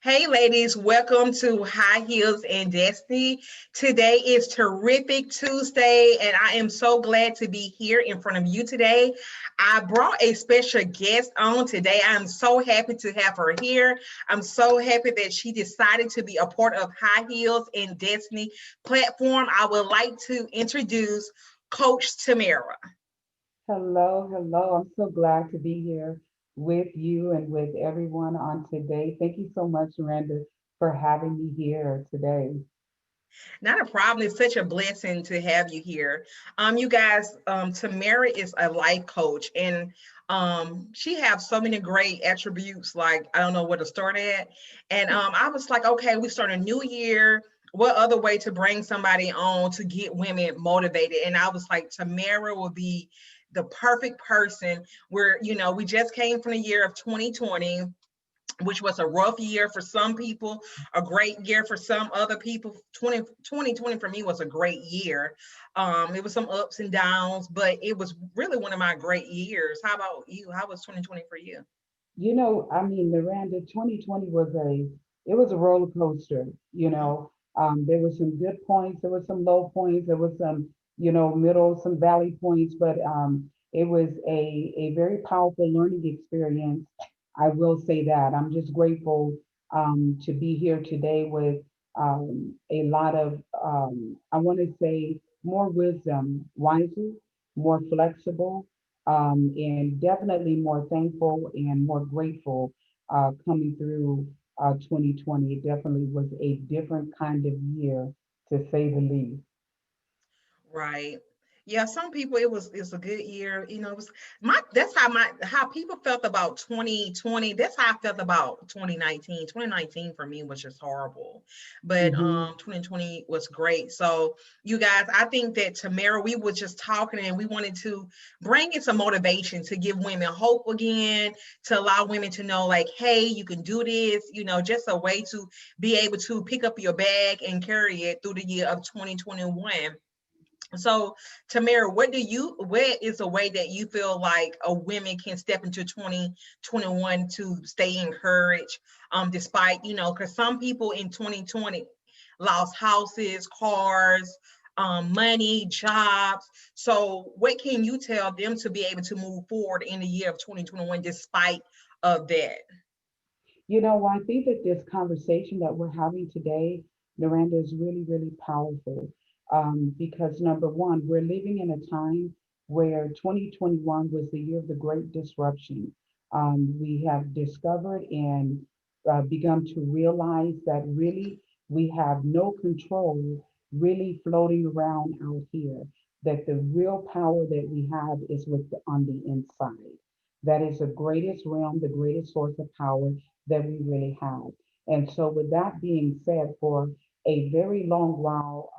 Hey ladies, welcome to High Heels and Destiny. Today is Terrific Tuesday, and I am so glad to be here in front of you today. I brought a special guest on today. I'm so happy to have her here. I'm so happy that she decided to be a part of High Heels and Destiny platform. I would like to introduce Coach Tamera. Hello, hello. I'm so glad to be here with you and with everyone on today. Thank you so much, Miranda, for having me here today. Not a problem. It's such a blessing to have you here. You guys, Tamara is a life coach, and she has so many great attributes. Like I don't know where to start at. And I was like, okay, we start a new year. What other way to bring somebody on to get women motivated? And I was like, Tamara will be the perfect person. Where we just came from the year of 2020, which was a rough year for some people, a great year for some other people. 2020 for me was a great year. It was some ups and downs, but it was really one of my great years. How about you? How was 2020 for you? Miranda, 2020 it was a roller coaster. There were some good points, there were some low points, there was some, middle, some valley points, but it was a very powerful learning experience. I will say that. I'm just grateful to be here today with a lot of, I want to say, more wisdom, wiser, more flexible, and definitely more thankful and more grateful coming through 2020. It definitely was a different kind of year, to say the least. Right. Yeah, some people it's a good year. It was that's how people felt about 2020. That's how I felt about 2019. 2019 for me was just horrible. But Hmm. 2020 was great. So you guys, I think that Tamara, we were just talking and we wanted to bring in some motivation to give women hope again, to allow women to know like, hey, you can do this, just a way to be able to pick up your bag and carry it through the year of 2021. So, Tamara, what is a way that you feel like a women can step into 2021 to stay encouraged, despite, because some people in 2020 lost houses, cars, money, jobs. So what can you tell them to be able to move forward in the year of 2021 despite of that? I think that this conversation that we're having today, Miranda, is really, really powerful because number one, we're living in a time where 2021 was the year of the great disruption. We have discovered and begun to realize that really we have no control really floating around out here, that the real power that we have is on the inside. That is the greatest realm, the greatest source of power that we really have. And so, with that being said, for a very long while,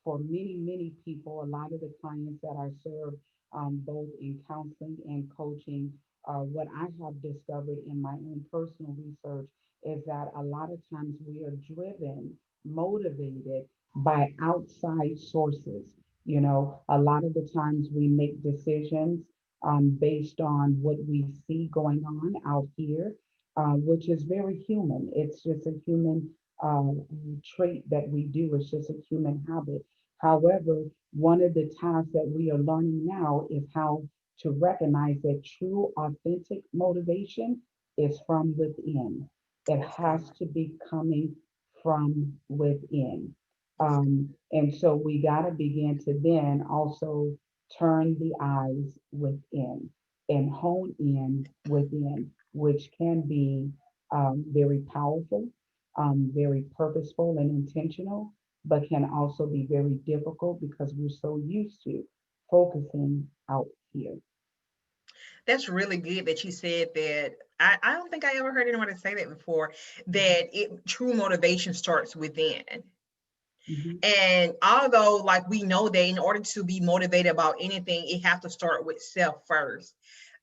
for many, many people, a lot of the clients that I serve, both in counseling and coaching, what I have discovered in my own personal research is that a lot of times we are driven, motivated by outside sources. A lot of the times we make decisions based on what we see going on out here, which is very human. It's just a human trait that we do. It's just a human habit. However, one of the tasks that we are learning now is how to recognize that true, authentic motivation is from within. It That's good. has to be coming from within. That's good. And so we got to begin to then also turn the eyes within and hone in within, which can be very powerful, very purposeful and intentional, but can also be very difficult because we're so used to focusing out here. That's really good that you said that. I don't think I ever heard anyone say that before, that true motivation starts within. Mhm. And although like we know that in order to be motivated about anything, it have to start with self first.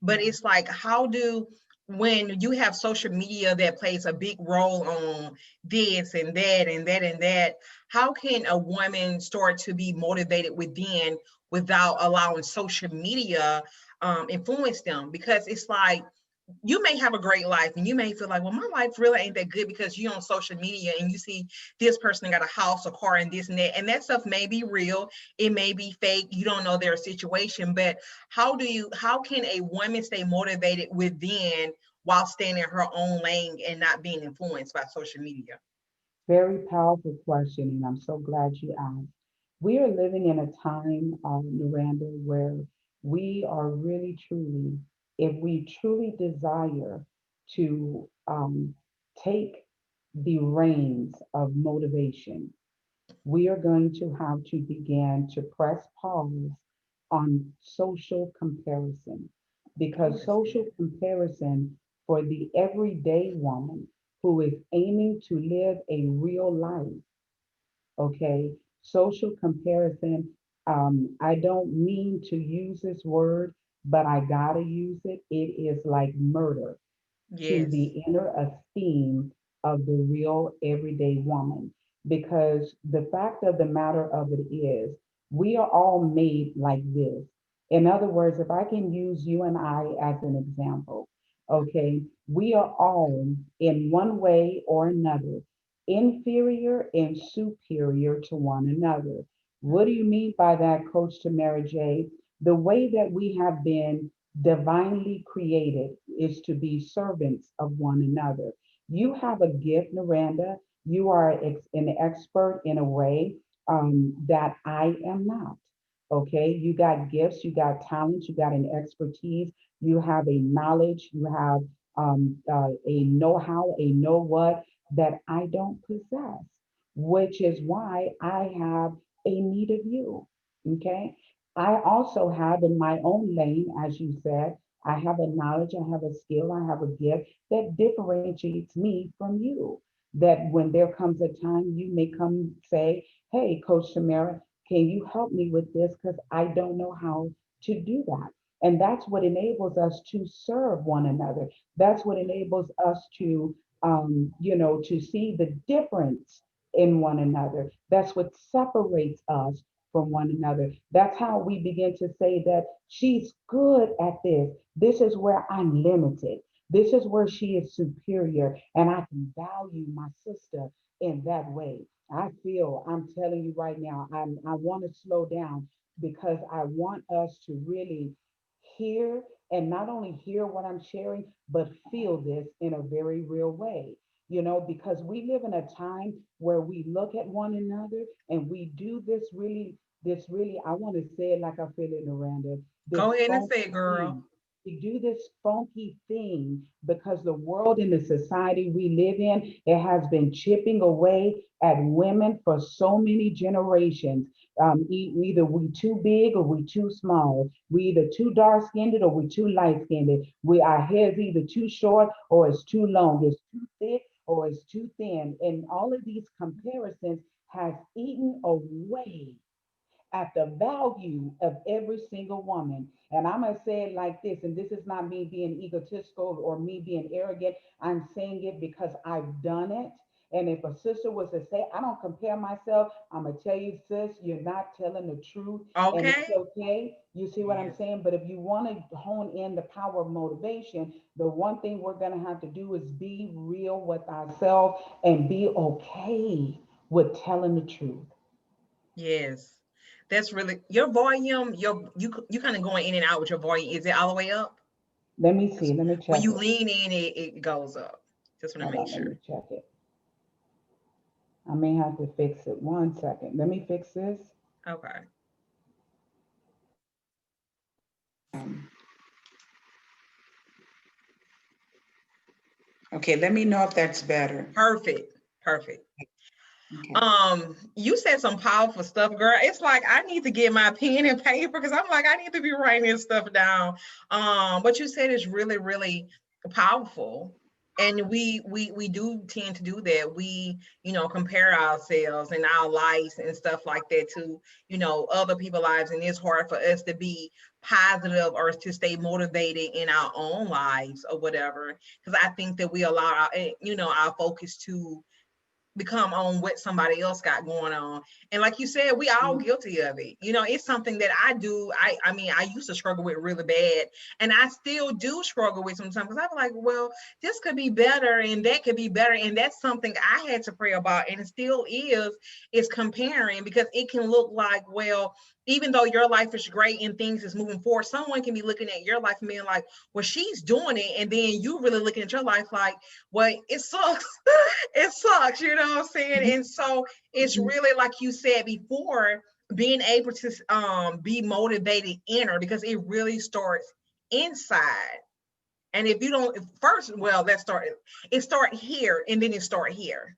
But Mhm. it's like how do when you have social media that plays a big role on this and that and that and that, how can a woman start to be motivated within without allowing social media influence them? Because it's like you may have a great life and you may feel like, well, my life really ain't that good because you're on social media and you see this person got a house, a car, and this and that. And that stuff may be real. It may be fake. You don't know their situation. But how can a woman stay motivated within while staying in her own lane and not being influenced by social media? Very powerful question, and I'm so glad you asked. We are living in a time, Miranda, where we are really truly, if we truly desire to take the reins of motivation, we are going to have to begin to press pause on social comparison, Oh, because that's social good. comparison for the everyday woman who is aiming to live a real life, okay? Social comparison, I don't mean to use this word, but I gotta use it. It is like murder to Yes. the inner esteem of the real everyday woman. Because the fact of the matter of it is, we are all made like this. In other words, if I can use you and I as an example, okay, we are all in one way or another inferior and superior to one another. What do you mean by that, Coach Tamara J? The way that we have been divinely created is to be servants of one another. You have a gift, Miranda. You are an expert in a way that I am not. Okay, you got gifts, you got talents, you got an expertise, you have a knowledge, you have a know how, a know what that I don't possess, which is why I have a need of you. Okay, I also have in my own lane, as you said, I have a knowledge, I have a skill, I have a gift that differentiates me from you. That when there comes a time you may come say, hey, Coach Tamara, can you help me with this? Because I don't know how to do that. And that's what enables us to serve one another. That's what enables us to, to see the difference in one another. That's what separates us from one another. That's how we begin to say that she's good at this. This is where I'm limited. This is where she is superior, and I can value my sister in that way. I'm telling you right now, I want to slow down because I want us to really hear, and not only hear what I'm sharing, but feel this in a very real way. Because we live in a time where we look at one another and we do this really, I want to say it like I feel it, Miranda, this Go ahead and say it, funky girl. thing. We do this funky thing because the world and the society we live in, it has been chipping away at women for so many generations. Either we too big or we too small. We either too dark skinned or we too light skinned. Our hair is either too short or it's too long. It's too thick or it's too thin. And all of these comparisons has eaten away at the value of every single woman. And I'm going to say it like this, and this is not me being egotistical or me being arrogant. I'm saying it because I've done it. And if a sister was to say, I don't compare myself, I'm going to tell you, sis, you're not telling the truth. And it's Okay. okay. You see what I'm Yes. saying? But if you want to hone in the power of motivation, the one thing we're going to have to do is be real with ourselves and be okay with telling the truth. Yes. That's really your volume. You kind of going in and out with your volume. Is it all the way up? Let me 'Cause see. Let me when check you it. lean in, it goes up. Just want to Hold make on. Let me sure. check it. I may have to fix it. One second. Let me fix this. Okay. Um, okay. Let me know if that's better. Perfect. Perfect. Okay. You said some powerful stuff, girl. It's like I need to get my pen and paper because I'm like, I need to be writing this stuff down. What you said is really, really powerful. And we do tend to do that. We, compare ourselves and our lives and stuff like that to, other people's lives. And it's hard for us to be positive or to stay motivated in our own lives or whatever. Because I think that we allow our focus to become on what somebody else got going on. And like you said, we all guilty of it. You know, it's something that I do. I mean, I used to struggle with really bad, and I still do struggle with sometimes, because I'm like, well, this could be better and that could be better. And that's something I had to pray about, and it still is comparing, because it can look like, well, even though your life is great and things is moving forward, someone can be looking at your life and being like, well, she's doing it. And then you really looking at your life like, well, it sucks. It sucks, you know what I'm saying? And so it's Mhm. really, like you said before, being able to be motivated inner, because it really starts inside. And if you don't first, well, let's start it start here, and then it start here.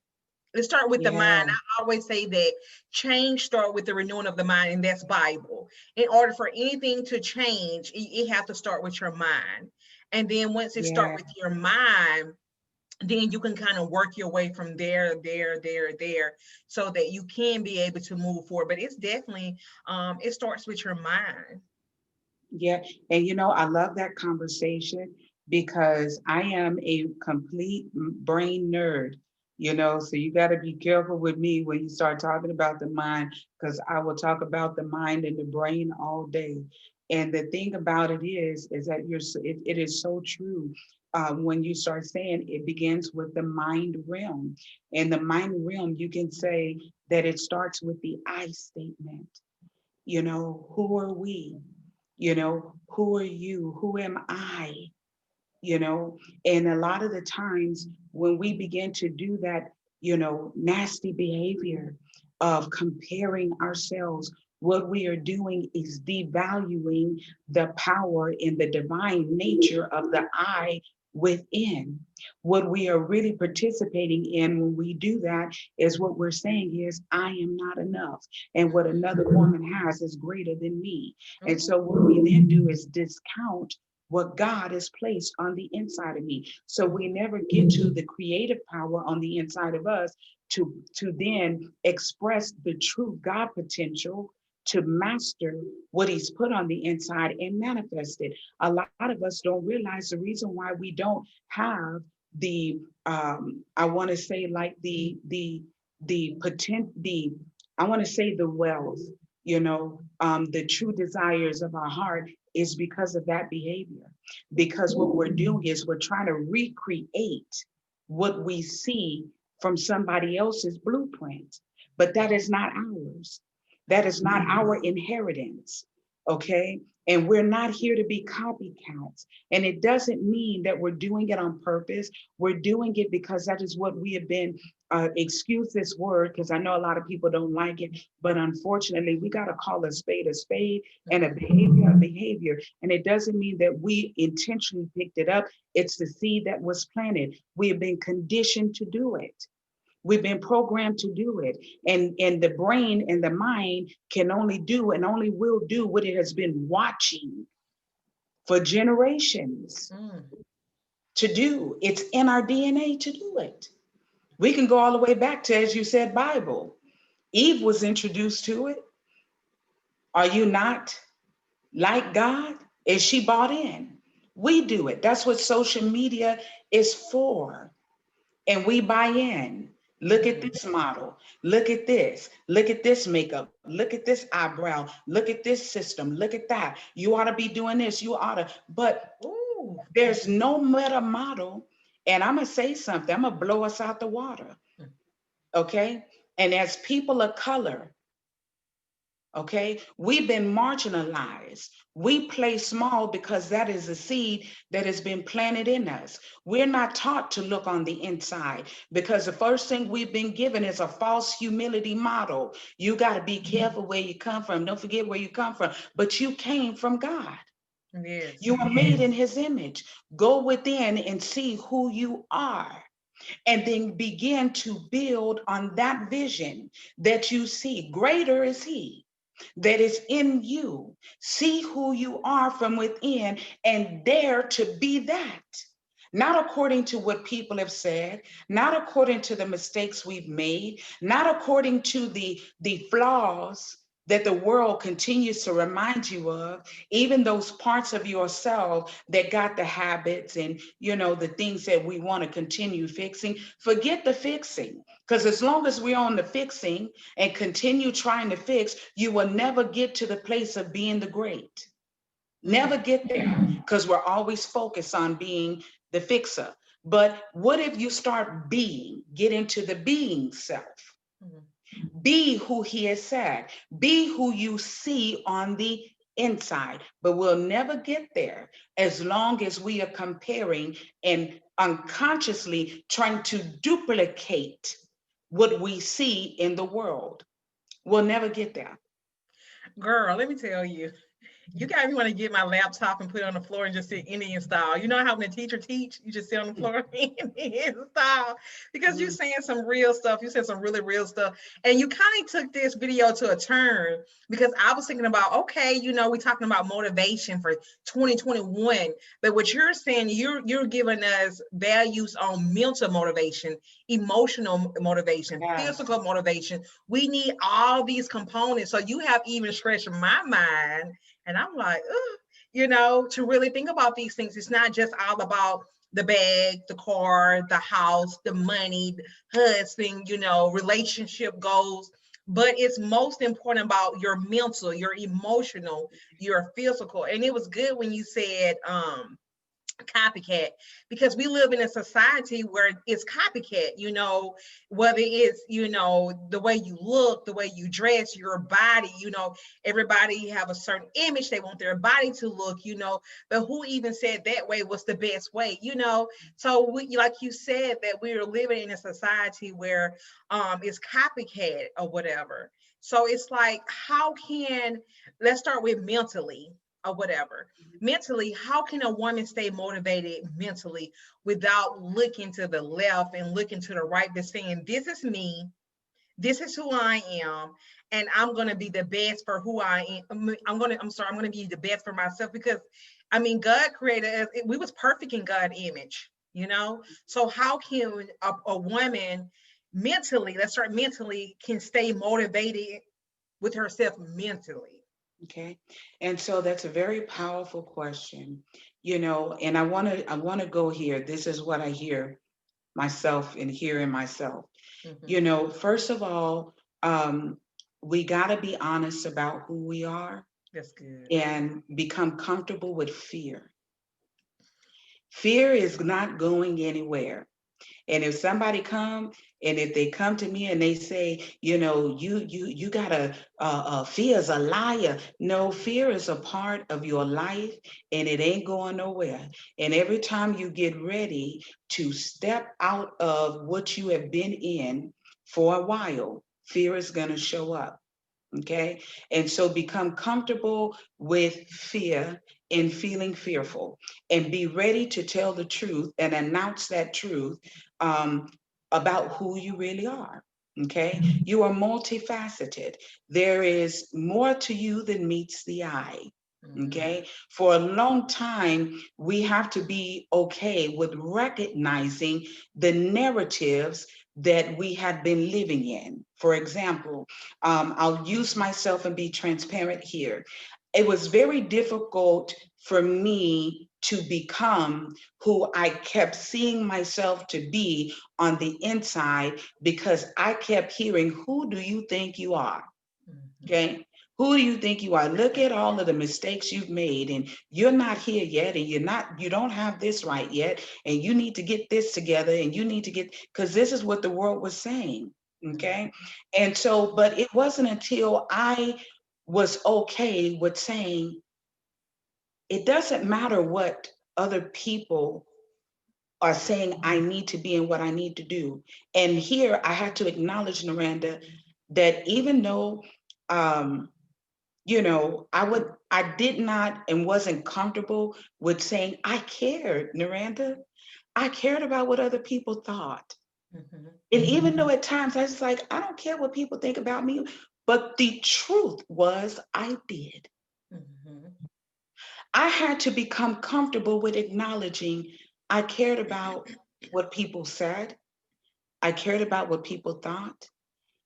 Let's start with the mind. Yeah, I always say that change start with the renewing of the mind, and that's Bible. In order for anything to change, it have to start with your mind. And then once it start yeah. with your mind, then you can kind of work your way from there, so that you can be able to move forward. But it's definitely it starts with your mind. Yeah, and I love that conversation because I am a complete brain nerd, so you got to be careful with me when you start talking about the mind, because I will talk about the mind and the brain all day. And the thing about it is that it is so true. When you start saying it begins with the mind realm, and the mind realm, you can say that it starts with the I statement. Who are we? Who are you? Who am I? you know and a lot of the times when we begin to do that, nasty behavior of comparing ourselves, what we are doing is devaluing the power in the divine nature of the I within. What we are really participating in when we do that is what we're saying is, I am not enough, and what another woman has is greater than me. And Mhm. so what we then do is discount what God has placed on the inside of me. So we never get to the creative power on the inside of us to then express the true God potential, to master what he's put on the inside and manifest it. A lot of us don't realize the reason why we don't have the I want to say like the potent the I want to say the wealth, the true desires of our heart is because of that behavior. Because what we're doing is we're trying to recreate what we see from somebody else's blueprint, but that is not ours. That is not our inheritance. Okay. And we're not here to be copycats. And it doesn't mean that we're doing it on purpose. We're doing it because that is what we have been, excuse this word, because I know a lot of people don't like it, but unfortunately, we got to call a spade, and a behavior. And it doesn't mean that we intentionally picked it up. It's the seed that was planted. We have been conditioned to do it. We've been programmed to do it. And the brain and the mind can only do and only will do what it has been watching for generations Mm. to do. It's in our DNA to do it. We can go all the way back to, as you said, Bible. Eve was introduced to it. Are you not like God? Is she bought in? We do it. That's what social media is for. And we buy in. Look at Mm. this model. Look at this. Look at this makeup. Look at this eyebrow. Look at this system. Look at that. You ought to be doing this. You ought to. But Ooh. there's no meta model. And I'm going to say something. I'm going to blow us out the water. Okay. And as people of color, okay, we've been marginalized. We play small because that is a seed that has been planted in us. We're not taught to look on the inside because the first thing we've been given is a false humility model. You got to be careful where you come from. Don't forget where you come from, but you came from God. Yes. You are made in his image. Go within and see who you are, and then begin to build on that vision that you see. Greater is he that is in you. See who you are from within and dare to be that. Not according to what people have said, not according to the mistakes we've made, not according to the flaws, that the world continues to remind you of, even those parts of yourself that got the habits and, the things that we want to continue fixing. Forget the fixing, because as long as we're on the fixing and continue trying to fix, you will never get to the place of being the great. Never get there, because we're always focused on being the fixer. But what if you start get into the being self? Be who he has said. Be who you see on the inside. But we'll never get there as long as we are comparing and unconsciously trying to duplicate what we see in the world. We'll never get there. Girl, let me tell you. You got me want to get my laptop and put it on the floor and just sit Indian style. You know how when the teacher teach, you just sit on the floor Indian style, because you're Mm. saying some real stuff. You said some really real stuff, and you kind of took this video to a turn, because I was thinking about, okay, we're talking about motivation for 2021, but what you're saying, you're giving us values on mental motivation, emotional motivation, Yes. physical motivation. We need all these components. So you have even stretched my mind, and I'm like, ugh, to really think about these things. It's not just all about the bag, the car, the house, the money, the husband, relationship goals. But it's most important about your mental, your emotional, your physical. And it was good when you said, copycat, because we live in a society where it's copycat, whether it's the way you look, the way you dress, your body, everybody have a certain image they want their body to look, but who even said that way was the best way, so we, like you said, that we are living in a society where it's copycat or whatever. So it's like, how can, let's start with mentally or whatever. Mentally, how can a woman stay motivated mentally without looking to the left and looking to the right, but saying, this is me, this is who I am, and I'm going to be the best for who I am. I'm going to be the best for myself, because God created us, we was perfect in God's image, so how can a woman mentally, let's start mentally, can stay motivated with herself mentally? Okay. And so that's a very powerful question, and I want to go here. This is what I hear myself and hearing myself. First of all, we got to be honest about who we are That's good. and become comfortable with fear. Fear is not going anywhere. And if somebody come, and if they come to me and they say, you gotta, fear is a liar. No, fear is a part of your life, and it ain't going nowhere. And every time you get ready to step out of what you have been in for a while, fear is gonna show up. Okay. And so become comfortable with fear and feeling fearful, and be ready to tell the truth and announce that truth, um, about who you really are. Okay. You are multifaceted. There is more to you than meets the eye. Okay. For a long time, we have to be okay with recognizing the narratives that we have been living in. For example, I'll use myself and be transparent here. It was very difficult for me to become who I kept seeing myself to be on the inside, because I kept hearing, who do you think you are? Okay. Who do you think you are? Look at all of the mistakes you've made, and you're not here yet, and you don't have this right yet, and you need to get this together, and you need to get, because this is what the world was saying. Okay. And so, but it wasn't until I was okay with saying, it doesn't matter what other people are saying I need to be and what I need to do. And here I had to acknowledge, Miranda, that even though, um, I did not and wasn't comfortable with saying I cared, Miranda. I cared about what other people thought. Mm-hmm. And even though at times I was like, I don't care what people think about me, but the truth was I did. Mm-hmm. I had to become comfortable with acknowledging I cared about what people said. I cared about what people thought.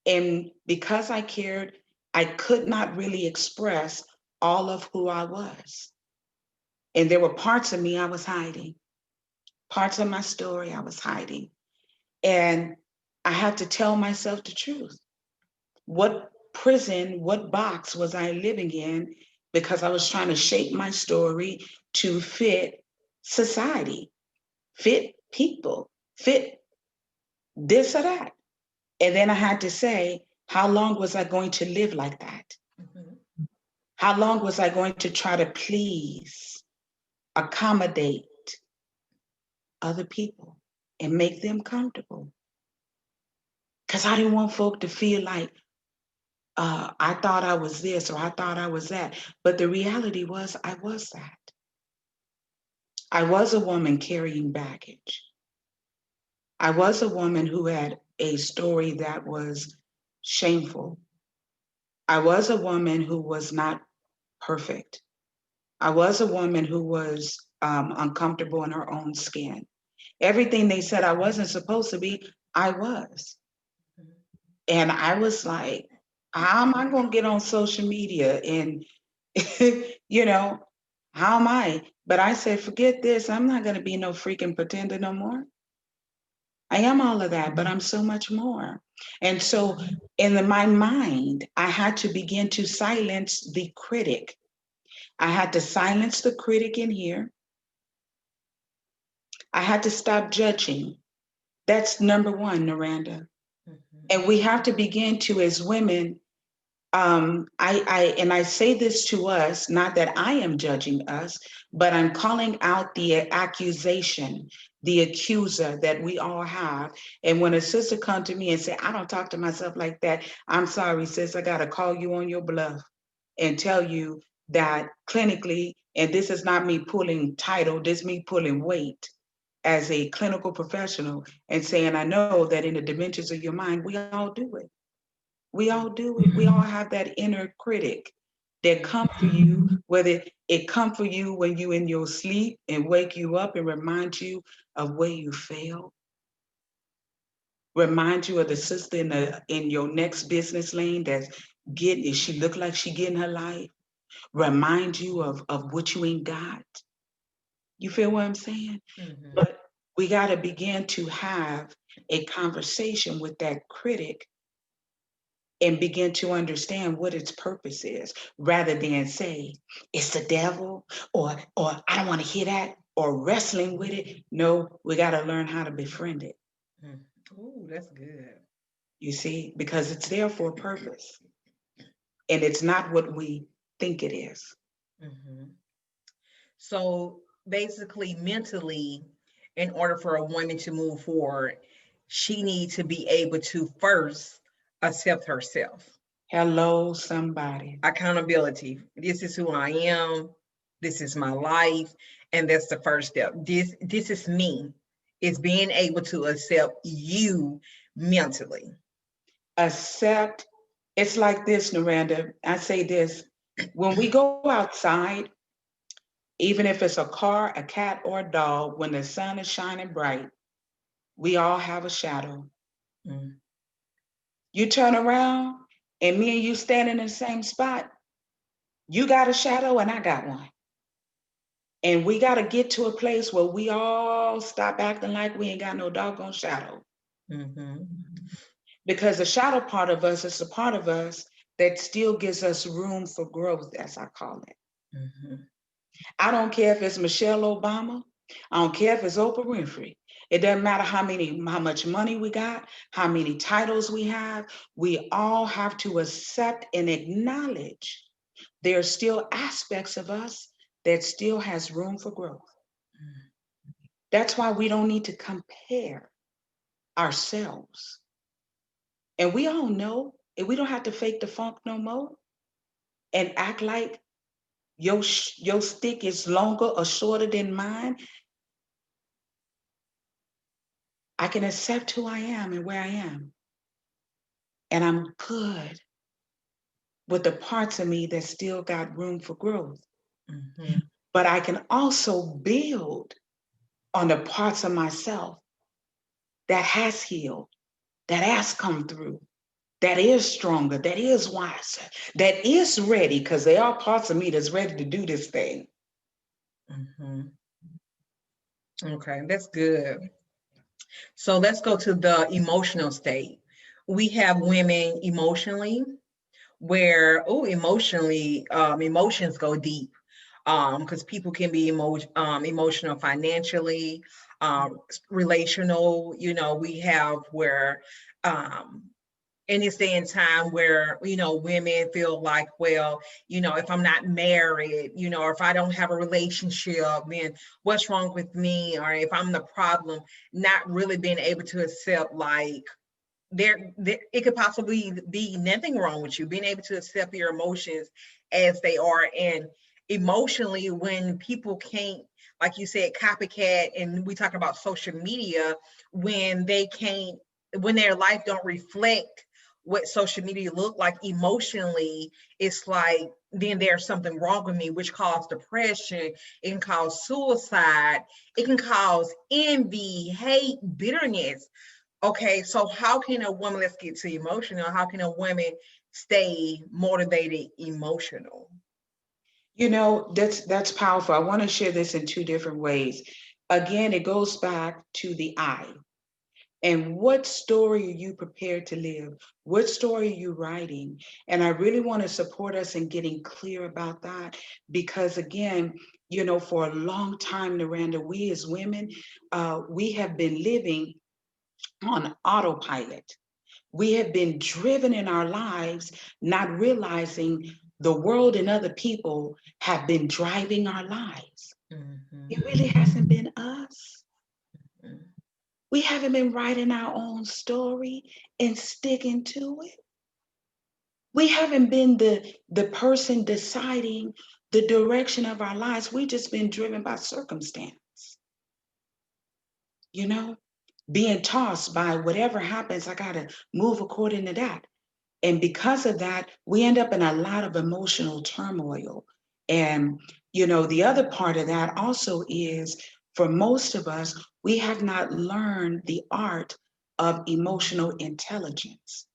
And because I cared, I could not really express all of who I was. And there were parts of me I was hiding, parts of my story I was hiding. And I had to tell myself the truth. What prison, what box was I living in? Because I was trying to shape my story to fit society, fit people, fit this or that. And then I had to say, how long was I going to live like that? Mhm. How long was I going to try to please, accommodate other people and make them comfortable? Because I didn't want folk to feel like I thought I was this or I thought I was that. But the reality was, I was that. I was a woman carrying baggage. I was a woman who had a story that was shameful. I was a woman who was not perfect. I was a woman who was uncomfortable in her own skin. Everything they said I wasn't supposed to be, I was. And I was like, how am I going to get on social media? And, you know, how am I? But I said, forget this. I'm not going to be no freaking pretender no more. I am all of that, but I'm so much more. And so my mind, I had to begin to silence the critic. I had to silence the critic in here. I had to stop judging. That's number one, Naranda. And we have to begin to, as women, I say this to us, not that I am judging us, but I'm calling out the accusation, the accuser that we all have. And when a sister come to me and say, I don't talk to myself like that, I'm sorry, sis, I got to call you on your bluff and tell you that clinically, and this is not me pulling title, this is me pulling weight as a clinical professional and saying, I know that in the dimensions of your mind, we all do it. We all do it. We all have that inner critic that come for you, whether it come for you when you in your sleep and wake you up and remind you of where you failed, remind you of the sister in your next business lane that's getting, she look like she getting her life, remind you of what you ain't got. You feel what I'm saying? Mhm. But we got to begin to have a conversation with that critic and begin to understand what its purpose is rather than say it's the devil or I don't want to hear that or wrestling with it. No, we got to learn how to befriend it. Mm. Oh, that's good. You see, because it's there for a purpose and it's not what we think it is. Mhm. So basically, mentally, in order for a woman to move forward, she needs to be able to first accept herself. Hello, somebody. Accountability. This is who I am. This is my life, and that's the first step. This is me. It's being able to accept you mentally. Accept. It's like this, Naranda. I say this. When we go outside, even if it's a car, a cat, or a dog, when the sun is shining bright, we all have a shadow. Mm. You turn around and me and you standing in the same spot, you got a shadow and I got one. And we got to get to a place where we all stop acting like we ain't got no doggone shadow. Mhm. Because the shadow part of us is the part of us that still gives us room for growth, as I call it. Mhm. I don't care if it's Michelle Obama. I don't care if it's Oprah Winfrey. It doesn't matter how much money we got, how many titles we have. We all have to accept and acknowledge there are still aspects of us that still has room for growth. Mm. That's why we don't need to compare ourselves. And we all know, and we don't have to fake the funk no more and act like your stick is longer or shorter than mine. I can accept who I am and where I am. And I'm good with the parts of me that still got room for growth. Mhm. But I can also build on the parts of myself that has healed, that has come through. that is stronger, that is wiser, that is ready, because there are parts of me that's ready to do this thing. Mm-hmm. Okay, that's good. So let's go to the emotional state. We have women emotionally, where emotionally, emotions go deep. Because people can be emotional financially, relational. We have where in this day and time where women feel like, well, if I'm not married, or if I don't have a relationship, then what's wrong with me, or if I'm the problem, not really being able to accept, like, there it could possibly be nothing wrong with you, being able to accept your emotions as they are. And emotionally, when people can't, like you said, copycat, and we talk about social media, when they can't, when their life don't reflect what social media look like emotionally, it's like, then there's something wrong with me, which cause depression, it can cause suicide, it can cause envy, hate, bitterness. Okay, so how can a woman, let's get to emotional, how can a woman stay motivated emotional? That's powerful. I want to share this in two different ways. Again, it goes back to the I. And what story are you prepared to live? What story are you writing? And I really want to support us in getting clear about that, because again, for a long time, Naranda, we as women, we have been living on autopilot. We have been driven in our lives, not realizing the world and other people have been driving our lives. Mm-hmm. It really hasn't been us. Mm-hmm. We haven't been writing our own story and sticking to it. We haven't been the person deciding the direction of our lives. We've just been driven by circumstance, you know, being tossed by whatever happens. I got to move according to that. And because of that, we end up in a lot of emotional turmoil. And, the other part of that also is, for most of us, we have not learned the art of emotional intelligence,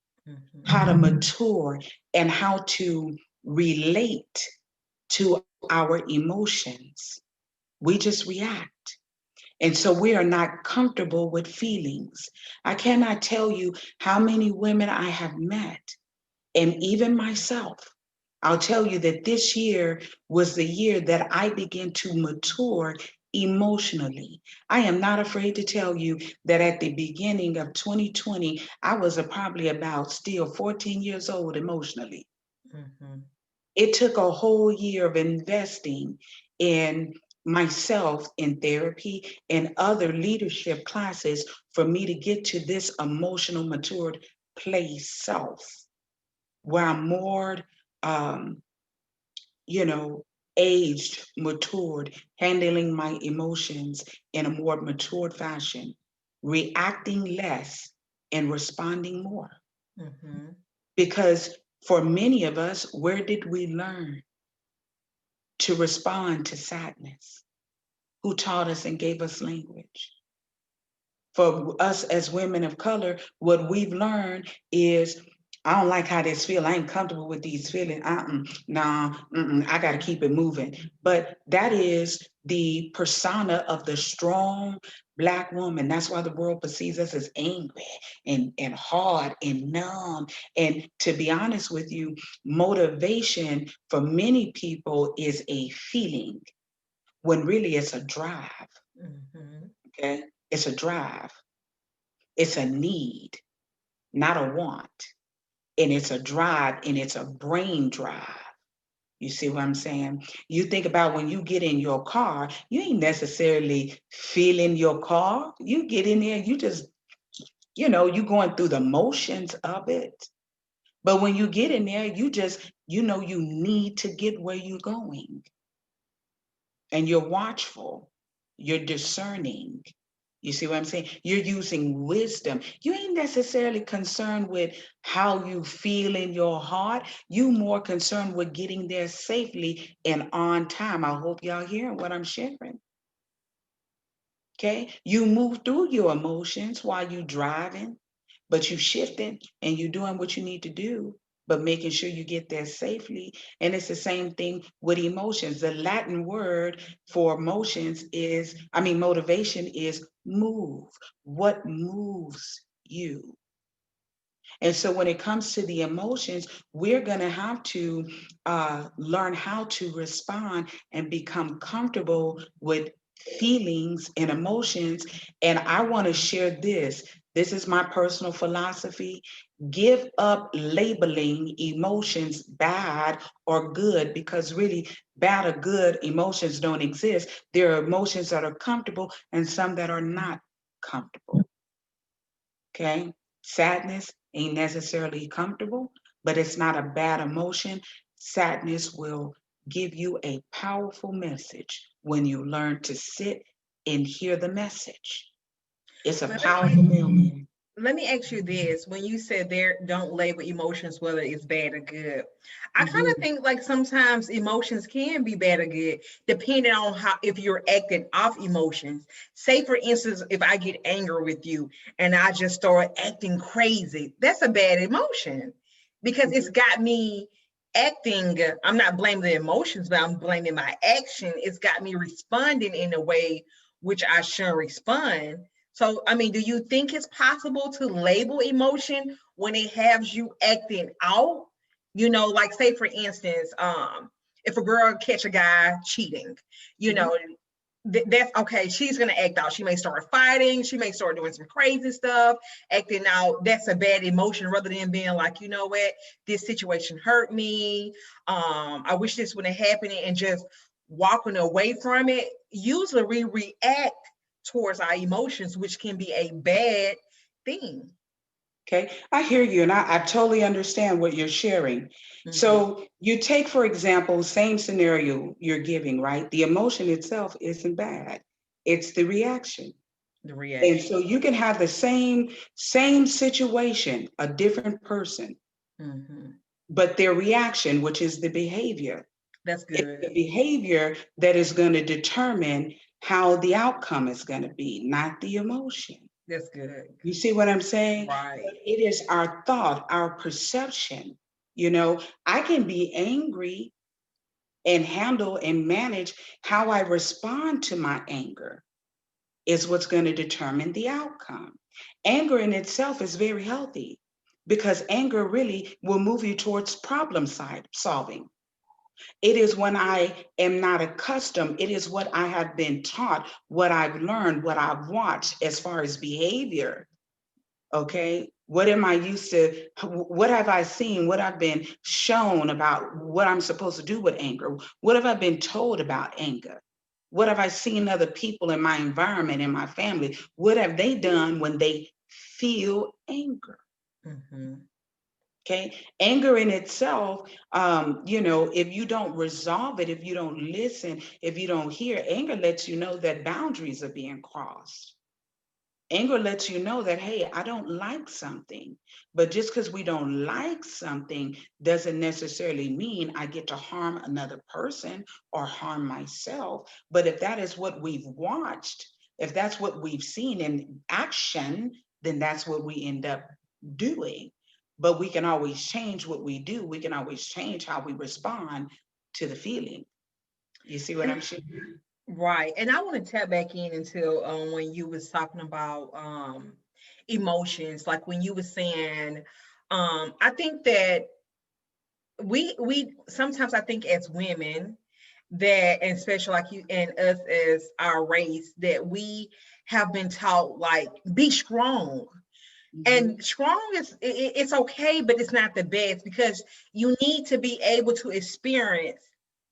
how to mature and how to relate to our emotions. We just react. And so we are not comfortable with feelings. I cannot tell you how many women I have met, and even myself. I'll tell you that this year was the year that I began to mature emotionally. I am not afraid to tell you that at the beginning of 2020, I was probably about still 14 years old emotionally. Mm-hmm. It took a whole year of investing in myself in therapy and other leadership classes for me to get to this emotional matured place self, where I'm more, um, you know, aged, matured, handling my emotions in a more matured fashion, reacting less and responding more. Mm-hmm. Because for many of us, where did we learn to respond to sadness? Who taught us and gave us language? For us as women of color, what we've learned is, I don't like how this feel. I ain't comfortable with these feelings. Nah, I got to keep it moving. But that is the persona of the strong Black woman. That's why the world perceives us as angry and hard and numb. And to be honest with you, motivation for many people is a feeling, when really it's a drive. Mm-hmm. Okay, it's a drive. It's a need, not a want. And it's a drive, and it's a brain drive. You see what I'm saying? You think about when you get in your car, you ain't necessarily feeling your car. You get in there, you just, you going through the motions of it. But when you get in there, you just, you need to get where you're going. And you're watchful, you're discerning. You see what I'm saying? You're using wisdom. You ain't necessarily concerned with how you feel in your heart. You more concerned with getting there safely and on time. I hope y'all hearing what I'm sharing. Okay? You move through your emotions while you driving, but you shifting and you doing what you need to do, but making sure you get there safely. And it's the same thing with emotions. The Latin word for emotions is, I mean, motivation is move. What moves you? And so when it comes to the emotions, we're going to have to learn how to respond and become comfortable with feelings and emotions. And I want to share this. This is my personal philosophy. Give up labeling emotions bad or good, because really bad or good emotions don't exist. There are emotions that are comfortable and some that are not comfortable. Okay. Sadness ain't necessarily comfortable, but it's not a bad emotion. Sadness will give you a powerful message when you learn to sit and hear the message. It's a Let powerful mailman. let me ask you this. When you said there, don't label emotions whether it's bad or good. I kind of Mhm. think like sometimes emotions can be bad or good, depending on how, if you're acting off emotions. Say for instance, if I get angry with you and I just start acting crazy, that's a bad emotion because it's got me acting. I'm not blaming the emotions, but I'm blaming my action. It's got me responding in a way which I shouldn't respond. So, I mean, do you think it's possible to label emotion when it has you acting out? You know, like say for instance, if a girl catch a guy cheating, you Mhm. know, that's okay. She's gonna act out. She may start fighting. She may start doing some crazy stuff, acting out. That's a bad emotion, rather than being like, you know what, this situation hurt me. I wish this wouldn't have happened, and just walking away from it. Usually, we react towards our emotions, which can be a bad thing. Okay, I hear you, and I totally understand what you're sharing. Hmm. So you take, for example, same scenario you're giving, right? The emotion itself isn't bad. It's the reaction. The And reaction. so you can have the same situation, a different person, Hmm. but their reaction, which is the behavior, That's it's good. the behavior that is going to determine how the outcome is going to be, not the emotion. That's good. You see what I'm saying? Right. But it is our thought, our perception. You know, I can be angry and handle and manage how I respond to my anger is what's going to determine the outcome. Anger in itself is very healthy because anger really will move you towards problem solving. It is when I am not accustomed, it is what I have been taught, what I've learned, what I've watched as far as behavior. Okay. What am I used to? What have I seen? What I've been shown about what I'm supposed to do with anger? What have I been told about anger? What have I seen other people in my environment, in my family? What have they done when they feel anger? Hmm. Okay. Anger in itself, if you don't resolve it, if you don't listen, if you don't hear, anger lets you know that boundaries are being crossed. Anger lets you know that, hey, I don't like something. But just because we don't like something doesn't necessarily mean I get to harm another person or harm myself. But if that is what we've watched, if that's what we've seen in action, then that's what we end up doing. But we can always change what we do. We can always change how we respond to the feeling. You see what I'm saying? Right. And I want to tap back in until when you was talking about emotions, like when you were saying, I think that we sometimes I think as women that, and especially like you and us as our race, that we have been taught like be strong, Mhm. and strong is it's okay, but it's not the best, because you need to be able to experience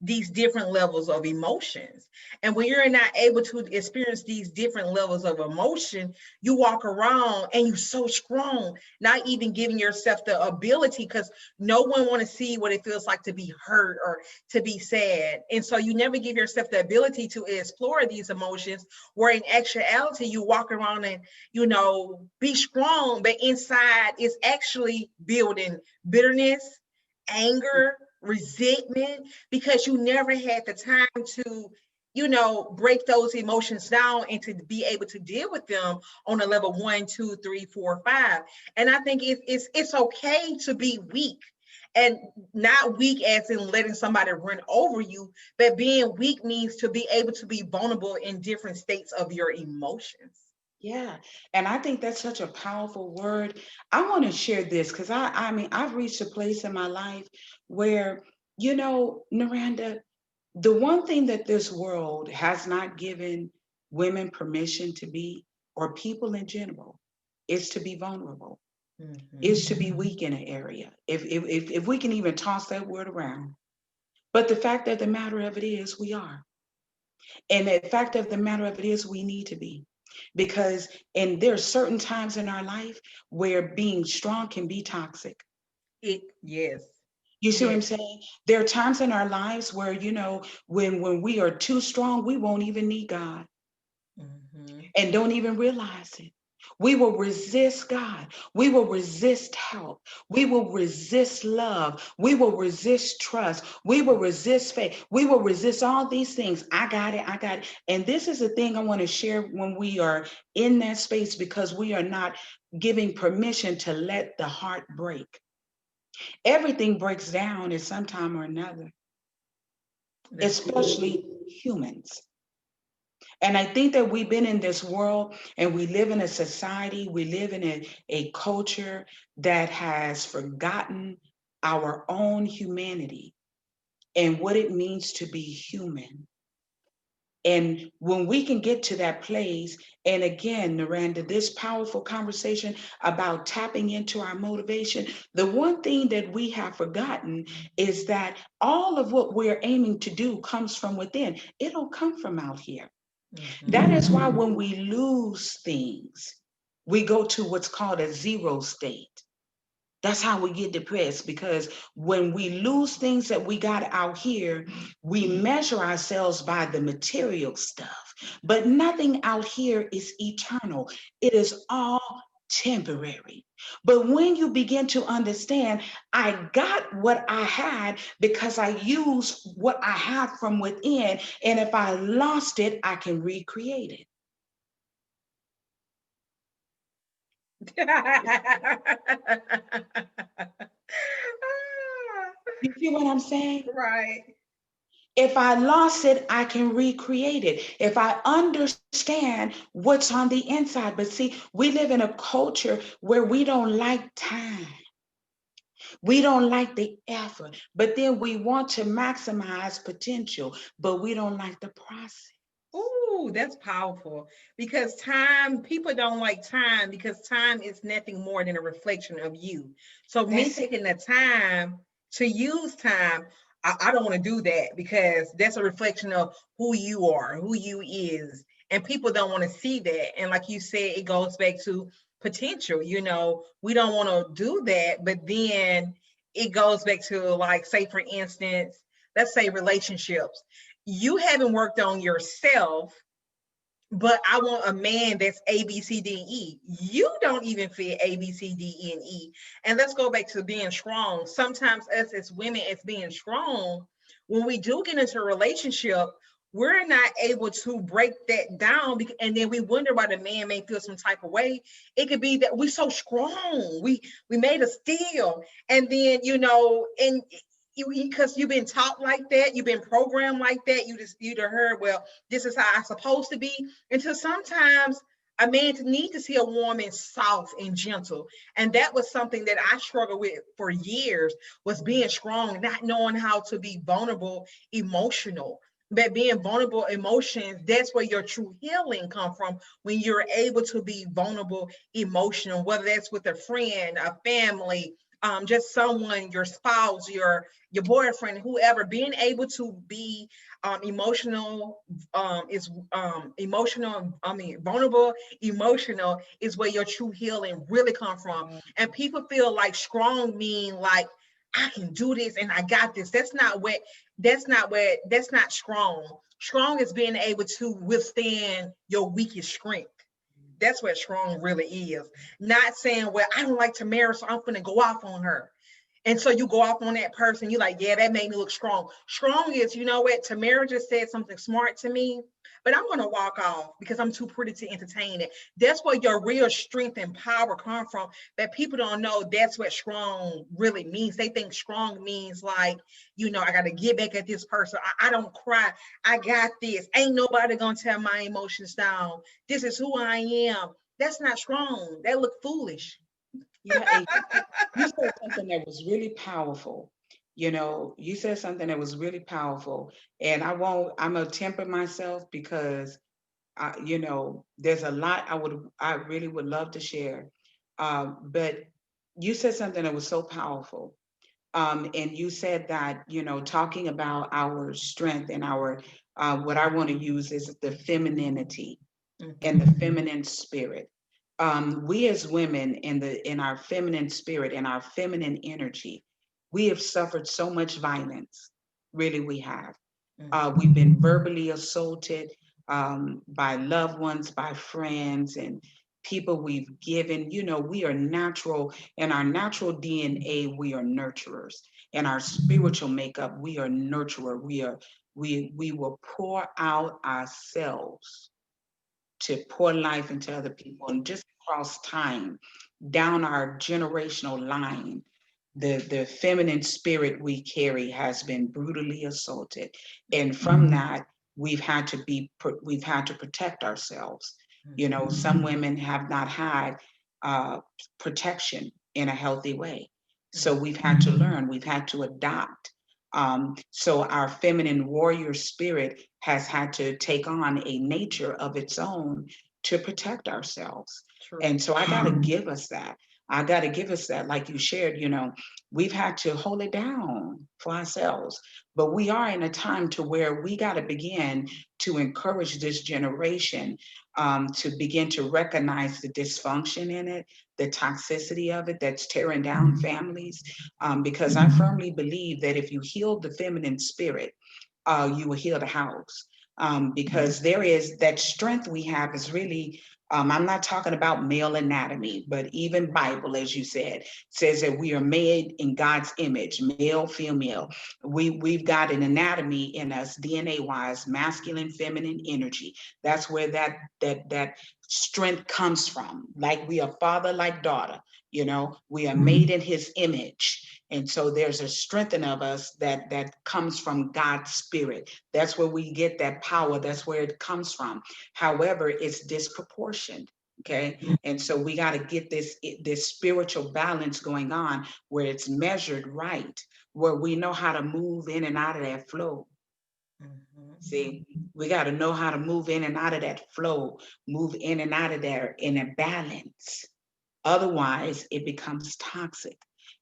these different levels of emotions. And when you're not able to experience these different levels of emotion, you walk around and you're so strong, not even giving yourself the ability, because no one want to see what it feels like to be hurt or to be sad. And so you never give yourself the ability to explore these emotions, where in actuality you walk around and be strong, but inside it's actually building bitterness, anger, resentment, because you never had the time to break those emotions down and to be able to deal with them on a level 1, 2, 3, 4, 5. And I think it's okay to be weak, and not weak as in letting somebody run over you, but being weak means to be able to be vulnerable in different states of your emotions. Yeah. And I think that's such a powerful word. I want to share this because I mean, I've reached a place in my life where, Naranda, the one thing that this world has not given women permission to be, or people in general, is to be vulnerable, is to be weak in an area. If we can even toss that word around. But the fact of the matter of it is, we are. And the fact of the matter of it is, we need to be. Because and there are certain times in our life where being strong can be toxic. Yes. You see what I'm Yes. saying? There are times in our lives where, when we are too strong, we won't even need God and don't even realize it. We will resist God. We will resist help. We will resist love. We will resist trust. We will resist faith. We will resist all these things. I got it. I got it. And this is the thing I want to share when we are in that space, because we are not giving permission to let the heart break. Everything breaks down at some time or another, especially humans. And I think that we've been in this world and we live in a society, we live in a culture that has forgotten our own humanity and what it means to be human. And when we can get to that place, and again, Naranda, this powerful conversation about tapping into our motivation, the one thing that we have forgotten is that all of what we're aiming to do comes from within. It don't come from out here. That is why when we lose things, we go to what's called a zero state. That's how we get depressed, because when we lose things that we got out here, we measure ourselves by the material stuff. But nothing out here is eternal, it is all temporary. But when you begin to understand, I got what I had because I used what I have from within, and if I lost it, I can recreate it. You see what I'm saying? Right. If I lost it, I can recreate it. If I understand what's on the inside. But see, we live in a culture where we don't like time. We don't like the effort, but then we want to maximize potential, but we don't like the process. Ooh, that's powerful. Because people don't like time because time is nothing more than a reflection of you. So me That's taking the time to use time, I don't want to do that because that's a reflection of who you are, who you is. And people don't want to see that. And like you said, it goes back to potential. We don't want to do that, but then it goes back to, like, say for instance, let's say relationships. You haven't worked on yourself, but I want a man that's A, B, C, D, and E. You don't even fit A, B, C, D, E, and E. And let's go back to being strong. Sometimes us as women, as being strong, when we do get into a relationship, we're not able to break that down, and then we wonder why the man may feel some type of way. It could be that we're so strong, we made a steal, and then and because you've been taught like that, you've been programmed like that, you'd heard, well, this is how I'm supposed to be. Until sometimes a man need to see a woman soft and gentle. And that was something that I struggled with for years, was being strong, not knowing how to be vulnerable, emotional. But being vulnerable emotions, that's where your true healing come from, when you're able to be vulnerable emotional, whether that's with a friend, a family, just someone, your spouse, your boyfriend, whoever. Being able to be emotional, is emotional, vulnerable emotional, is where your true healing really come from. And people feel like strong mean like, I can do this and I got this. That's not strong. Strong is being able to withstand your weakest strength. That's what strong really is. Not saying, well, I don't like Tamera, so I'm gonna go off on her. And so you go off on that person, you're like, yeah, that made me look strong. Strong is, you know what? Tamara just said something smart to me, but I'm gonna walk off because I'm too pretty to entertain it. That's where your real strength and power come from. That people don't know that's what strong really means. They think strong means like, you know, I gotta get back at this person. I don't cry. I got this. Ain't nobody gonna tell my emotions down. This is who I am. That's not strong. That look foolish. Yeah, and you said something that was really powerful. You know, you said something that was really powerful, and I'm gonna temper myself because there's a lot I really would love to share. But you said something that was so powerful. And you said that, talking about our strength and our, what I want to use is the femininity and the Mm-hmm. feminine spirit. We as women in our feminine spirit and our feminine energy, we have suffered so much violence. Really, we have. We've been verbally assaulted by loved ones, by friends, and people we've given. We are natural. In our natural DNA, we are nurturers. In our spiritual makeup, we are nurturer. We will pour out ourselves to pour life into other people, and just across time, down our generational line, the feminine spirit we carry has been brutally assaulted, and from that we've had to protect ourselves. Some women have not had uh, protection in a healthy way, so we've had to learn, we've had to adopt. So our feminine warrior spirit has had to take on a nature of its own to protect ourselves. True. And so I got to give us that. I got to give us that, like you shared, we've had to hold it down for ourselves. But we are in a time to where we got to begin to encourage this generation to begin to recognize the dysfunction in it, the toxicity of it that's tearing down families. Because I firmly believe that if you heal the feminine spirit, you will heal the house. Because there is that strength we have is really, I'm not talking about male anatomy, but even Bible, as you said, says that we are made in God's image, male, female. We've got an anatomy in us, DNA wise, masculine, feminine energy. That's where that strength comes from. Like we are father, like daughter. We are made in His image, and so there's a strengthening of us that comes from God's spirit. That's where we get that power. That's where it comes from. However, it's disproportioned. Okay. And so we got to get this spiritual balance going on where it's measured right, where we know how to move in and out of that flow. See, we got to know how to move in and out of that flow, move in and out of there in a balance. Otherwise, it becomes toxic,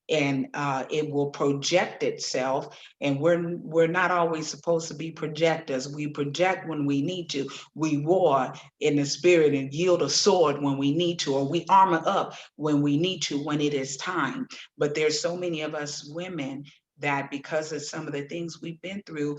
and it will project itself. And we're not always supposed to be projectors. We project when we need to. We war in the spirit and yield a sword when we need to, or we armor up when we need to, when it is time. But there's so many of us women that, because of some of the things we've been through,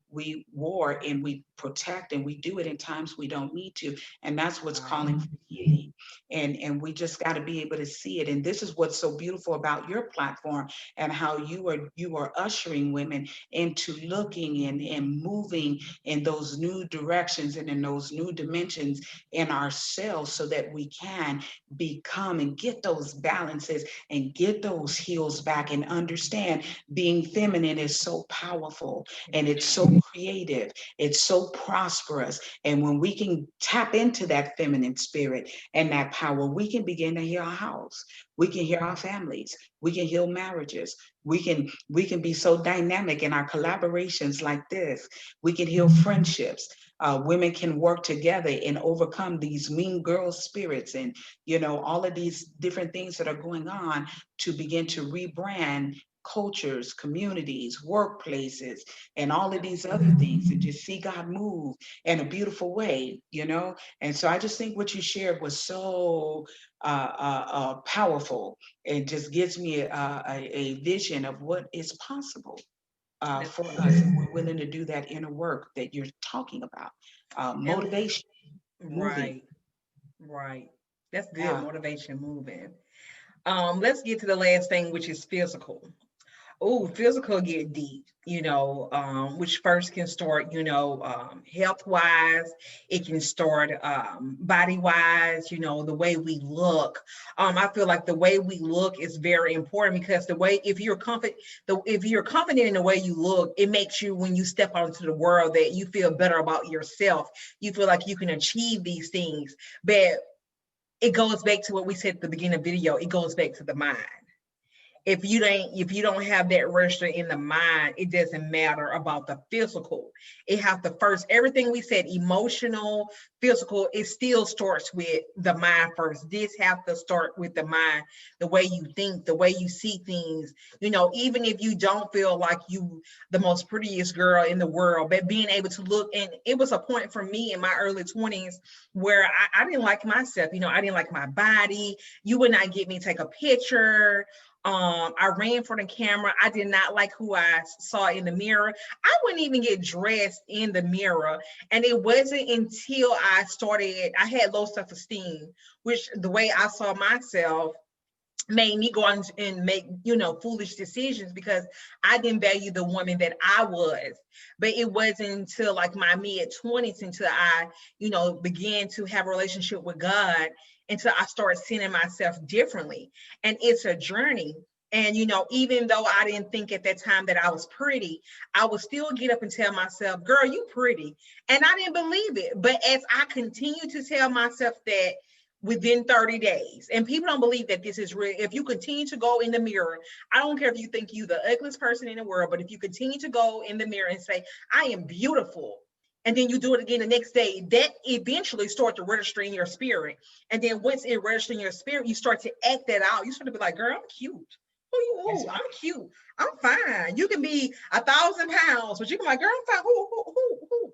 we war and we protect, and we do it in times we don't need to, and that's what's calling Right. for healing. And we just got to be able to see it. And this is what's so beautiful about your platform, and how you are ushering women into looking and moving in those new directions and in those new dimensions in ourselves, so that we can become and get those balances and get those heels back, and understand being feminine is so powerful, and it's so creative, it's so prosperous. And when we can tap into that feminine spirit and that power, we can begin to heal our house. We can heal our families. We can heal marriages. We can be so dynamic in our collaborations like this. We can heal friendships. Women can work together and overcome these mean girl spirits, and all of these different things that are going on, to begin to rebrand cultures, communities, workplaces, and all of these other things, and just see God move in a beautiful way. And so I just think what you shared was so powerful. It just gives me a vision of what is possible That's for us good. if we're willing to do that inner work that you're talking about. And Motivation, moving. right, right. That's good. Yeah. Motivation moving. Let's get to the last thing, which is physical. Oh, physical get deep, which first can start, health wise. It can start body wise, the way we look. I feel like the way we look is very important because the way, if you're confident in the way you look, it makes you, when you step out into the world, that you feel better about yourself. You feel like you can achieve these things. But it goes back to what we said at the beginning of the video. It goes back to the mind. If you don't have that register in the mind, it doesn't matter about the physical. It have to first, everything we said, emotional, physical, it still starts with the mind first. This have to start with the mind, the way you think, the way you see things. Even if you don't feel like you the most prettiest girl in the world, but being able to look. And it was a point for me in my early 20s where I didn't like myself. I didn't like my body. You would not get me to take a picture. I ran for the camera. I did not like who I saw in the mirror. I wouldn't even get dressed in the mirror. And it wasn't until I had low self-esteem, which the way I saw myself made me go out and make, foolish decisions because I didn't value the woman that I was. But it wasn't until like my mid-20s until I, began to have a relationship with God, until I started seeing myself differently. And it's a journey. And, even though I didn't think at that time that I was pretty, I would still get up and tell myself, girl, you pretty. And I didn't believe it. But as I continue to tell myself that within 30 days, and people don't believe that this is real, if you continue to go in the mirror, I don't care if you think you the ugliest person in the world, but if you continue to go in the mirror and say, I am beautiful, and then you do it again the next day, that eventually start to register in your spirit. And then once it registers in your spirit, you start to act that out. You start to be like, girl, I'm cute. I'm cute. I'm fine. You can be 1,000 pounds, but you can be like, girl, I'm fine. Who?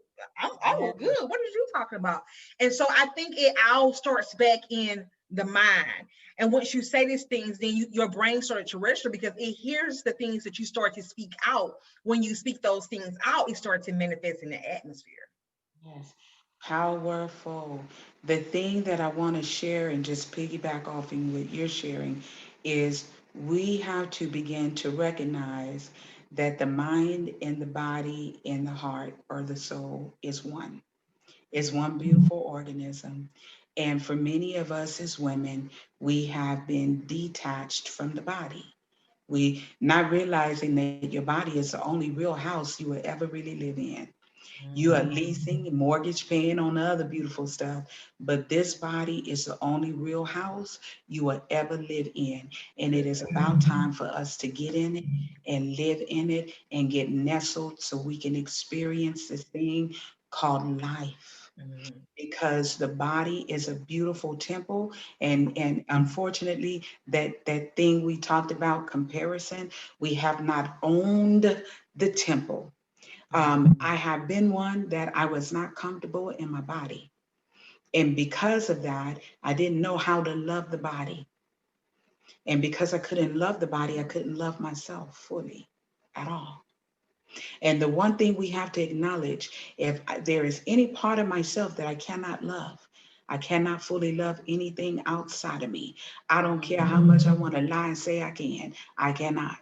I look good. What are you talking about? And so I think it all starts back in the mind. And once you say these things, then your brain started to register because it hears the things that you start to speak out. When you speak those things out, it starts to manifest in the atmosphere. Yes, powerful. The thing that I want to share and just piggyback off in what you're sharing is we have to begin to recognize that the mind and the body and the heart or the soul is one. It's one beautiful organism. And for many of us as women, we have been detached from the body. We not realizing that your body is the only real house you will ever really live in. You are leasing, mortgage paying on the other beautiful stuff, but this body is the only real house you will ever live in. And it is about time for us to get in it and live in it and get nestled so we can experience this thing called life. Because the body is a beautiful temple, and unfortunately that thing we talked about, comparison, we have not owned the temple. I have been one that I was not comfortable in my body. And because of that, I didn't know how to love the body. And because I couldn't love the body, I couldn't love myself fully at all. And the one thing we have to acknowledge, if there is any part of myself that I cannot love, I cannot fully love anything outside of me. I don't care how much I want to lie and say I cannot.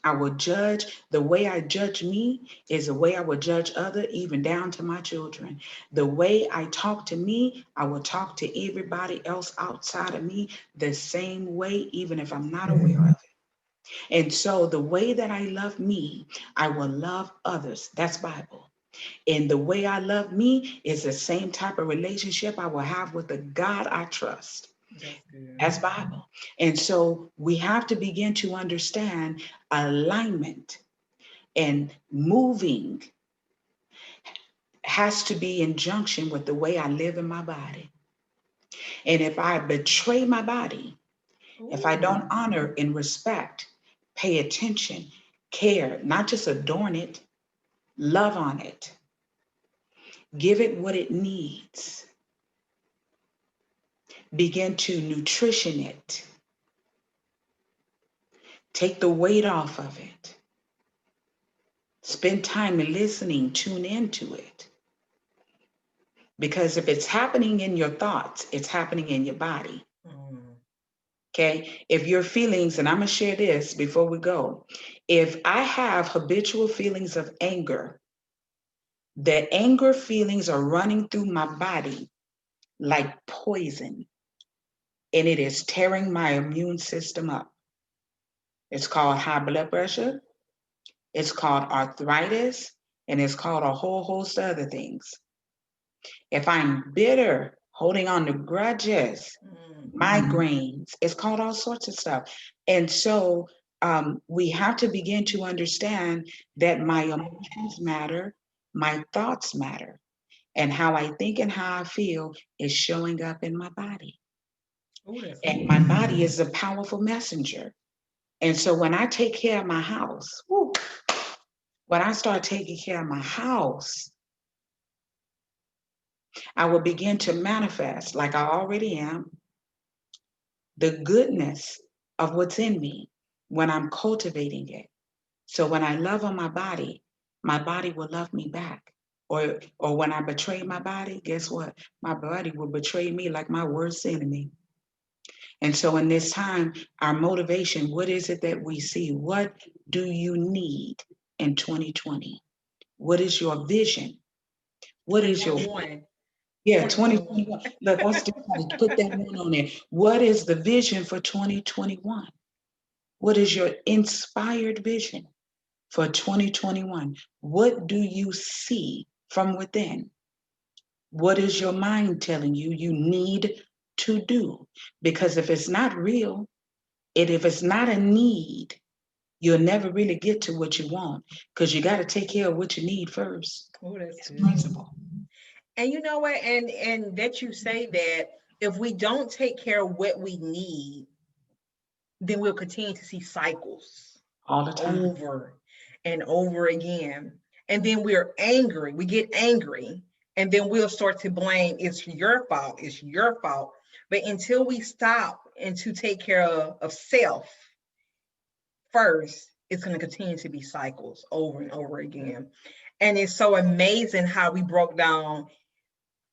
I will judge. The way I judge me is the way I will judge other, even down to my children. The way I talk to me, I will talk to everybody else outside of me the same way, even if I'm not aware of it. And so the way that I love me, I will love others. That's Bible. And the way I love me is the same type of relationship I will have with the God I trust. That's good. That's Bible. And so we have to begin to understand alignment, and moving has to be in junction with the way I live in my body. And if I betray my body, if I don't honor and respect, pay attention, care, not just adorn it, love on it, give it what it needs, begin to nutrition it, take the weight off of it, spend time listening, tune into it. Because if it's happening in your thoughts, it's happening in your body. Okay. If your feelings, and I'm going to share this before we go, if I have habitual feelings of anger, the anger feelings are running through my body like poison, and it is tearing my immune system up. It's called high blood pressure, it's called arthritis, and it's called a whole host of other things. If I'm bitter, holding on to grudges, migraines, it's called all sorts of stuff. And so we have to begin to understand that my emotions matter, my thoughts matter, and how I think and how I feel is showing up in my body. Oh, that's And good. my body is a powerful messenger. And so when I take care of my house, when I start taking care of my house, I will begin to manifest, like I already am, the goodness of what's in me when I'm cultivating it. So when I love on my body will love me back. Or when I betray my body, guess what? My body will betray me like my worst enemy. And so in this time, our motivation, what is it that we see? What do you need in 2020? What is your vision? What is your 2021. Yeah, 2021. 2021. Look, I still want to put that one on there. What is the vision for 2021? What is your inspired vision for 2021? What do you see from within? What is your mind telling you you need to do? Because if it's not real, and if it's not a need, you'll never really get to what you want because you got to take care of what you need first. Oh, that's It's good. principle. And you know what? And that you say that if we don't take care of what we need, then we'll continue to see cycles All the time. over and over again. And then we're angry. We get angry. And then we'll start to blame it's your fault. It's your fault. But until we stop and to take care of self first, it's going to continue to be cycles over and over again. And it's so amazing how we broke down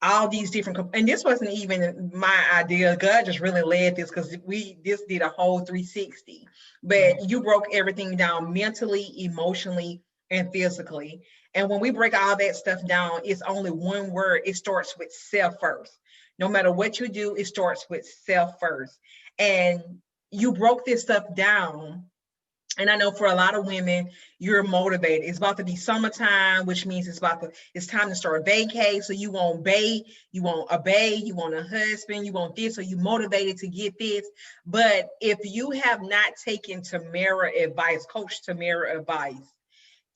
all these different, and this wasn't even my idea. God just really led this because we this did a whole 360. But you broke everything down mentally, emotionally, and physically. And when we break all that stuff down, it's only one word. It starts with self first. No matter what you do, it starts with self first. And you broke this stuff down, and I know for a lot of women, you're motivated. It's about to be summertime, which means it's time to start vacay. So you want obey, you want a husband, you want this, so you motivated to get this. But if you have not taken Tamera advice, Coach Tamera advice,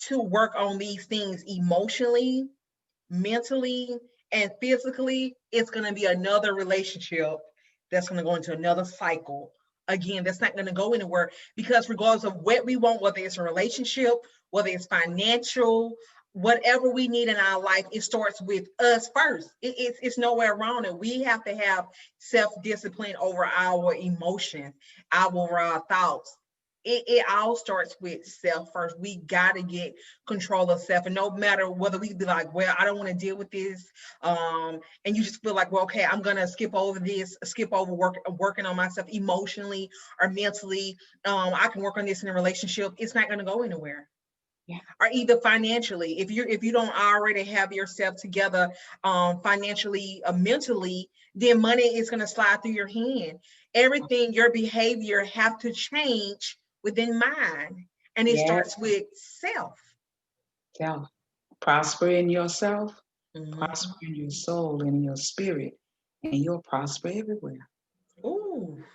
to work on these things emotionally, mentally, and physically, it's going to be another relationship that's going to go into another cycle. Again, that's not going to go anywhere because regardless of what we want, whether it's a relationship, whether it's financial, whatever we need in our life, it starts with us first. It's nowhere around it. We have to have self-discipline over our emotions, over our thoughts. It all starts with self first. We got to get control of self. And no matter whether we be like, well, I don't want to deal with this. And you just feel like, well, okay, I'm going to skip over this, skip over working on myself emotionally or mentally. I can work on this in a relationship. It's not going to go anywhere. Yeah. Or either financially, if you don't already have yourself together financially, mentally, then money is going to slide through your hand. Everything, your behavior have to change within mind, and it Yeah. starts with self. Self. Prosper in yourself, Mm-hmm. prosper in your soul and in your spirit, and you'll prosper everywhere. Ooh, and you know,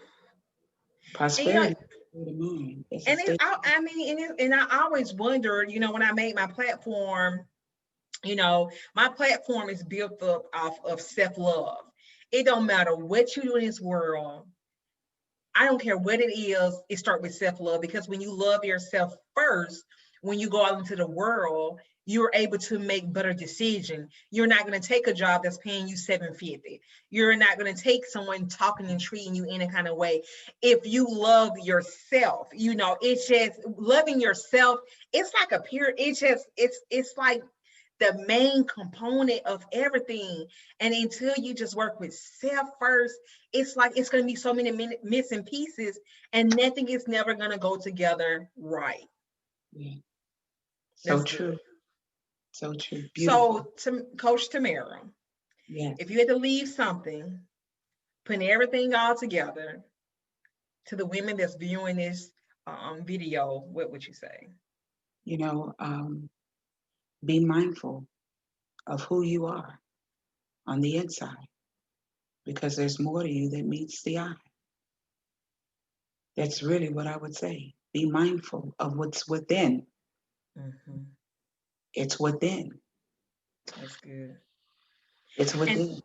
Prosperity is the mind. It's a and state. I mean, and I always wondered, when I made my platform, my platform is built up off of self love. It don't matter what you do in this world. I don't care what it is, it starts with self-love because when you love yourself first, when you go out into the world, you're able to make better decisions. You're not going to take a job that's paying you $750. You're not going to take someone talking and treating you in a kind of way. If you love yourself, it's just loving yourself. It's like a pure, it's like the main component of everything. And until you just work with self first, it's like it's going to be so many missing pieces, and nothing is never going to go together right. Yeah. So That's good. true. So true. Beautiful. So, to Coach Tamera, if Yes. you had to leave something, putting everything all together, to the women that's viewing this video, what would you say? You know, be mindful of who you are on the inside because there's more to you than meets the eye. That's really what I would say. Be mindful of what's within. Mm-hmm. It's within. That's good. It's And within.